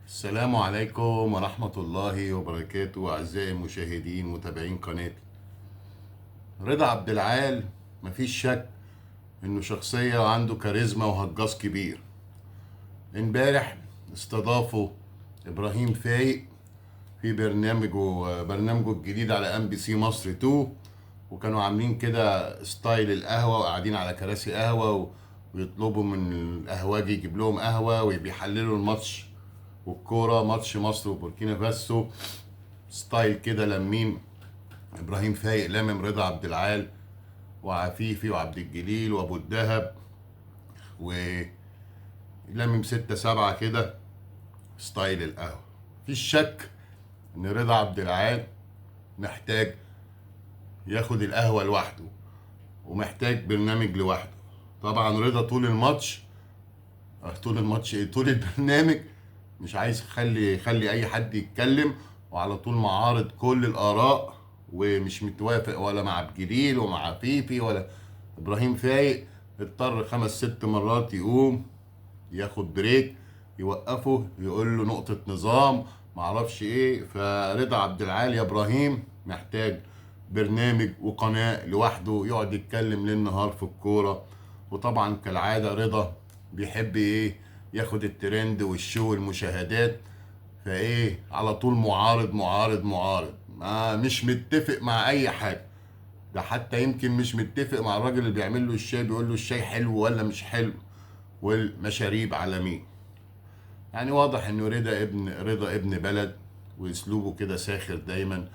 السلام عليكم ورحمة الله وبركاته أعزائي المشاهدين متابعين قناتي. رضا عبد العال مفيش شك إنه شخصية وعنده كاريزما وهجاص كبير. امبارح استضافوا إبراهيم فايق في برنامجه الجديد على MBC مصر 2، وكانوا عاملين كده ستايل القهوة وقاعدين على كراسي قهوة ويطلبوا من القهواجي يجيب لهم قهوة وبيحللوا الماتش والكورة، ماتش مصر وبوركينا فاسو. ستايل كده لمين ابراهيم فايق لامم رضا عبد العال وعفيفي وعبد الجليل وابو الدهب، ولامم 6 7 كده ستايل القهوة. مفيش شك ان رضا عبد العال محتاج ياخد القهوة لوحده ومحتاج برنامج لوحده. طبعا رضا طول البرنامج مش عايز يخلي اي حد يتكلم، وعلى طول معارض كل الاراء ومش متوافق ولا مع الجليل ومع فيفي ولا ابراهيم فايق. اضطر 5 6 مرات يقوم ياخد بريك، يوقفه يقول له نقطة نظام معرفش ايه. فرضا عبد العال يا ابراهيم محتاج برنامج وقناة لوحده يقعد يتكلم ليل نهار في الكورة. وطبعا كالعادة رضا بيحب ايه؟ ياخد الترند والشو والمشاهدات، فايه على طول معارض معارض معارض، ما مش متفق مع اي حاجة. ده حتى يمكن مش متفق مع الراجل اللي بيعمل له الشاي، بيقول له الشاي حلو ولا مش حلو، والمشاريب على مين. يعني واضح انه رضا ابن بلد، واسلوبه كده ساخر دايما،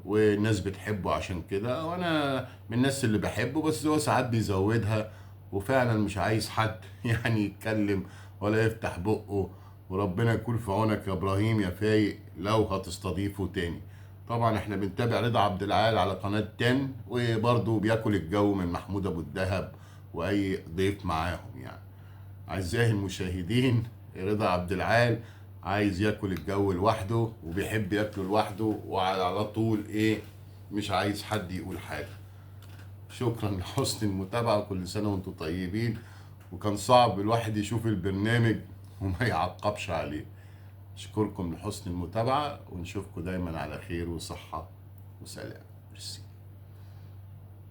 والناس بتحبه عشان كده، وانا من الناس اللي بحبه، بس هو ساعات بيزودها وفعلا مش عايز حد يعني يتكلم ولا يفتح بقه. وربنا يكون في عونك يا ابراهيم يا فايق لو هتستضيفه تاني. طبعا احنا بنتابع رضا عبد العال على قناة 10، وبرضه بياكل الجو من محمود ابو الدهب واي ضيف معاهم يعني. أعزائي المشاهدين، رضا عبد العال عايز ياكل الجو لوحده وبيحب ياكله لوحده، وعلى طول ايه، مش عايز حد يقول حاجة. شكرا لحسن المتابعة وكل سنة وانتم طيبين. وكان صعب الواحد يشوف البرنامج وما يعقبش عليه. اشكركم لحسن المتابعة ونشوفكم دايما على خير وصحة وسلام. ميرسي.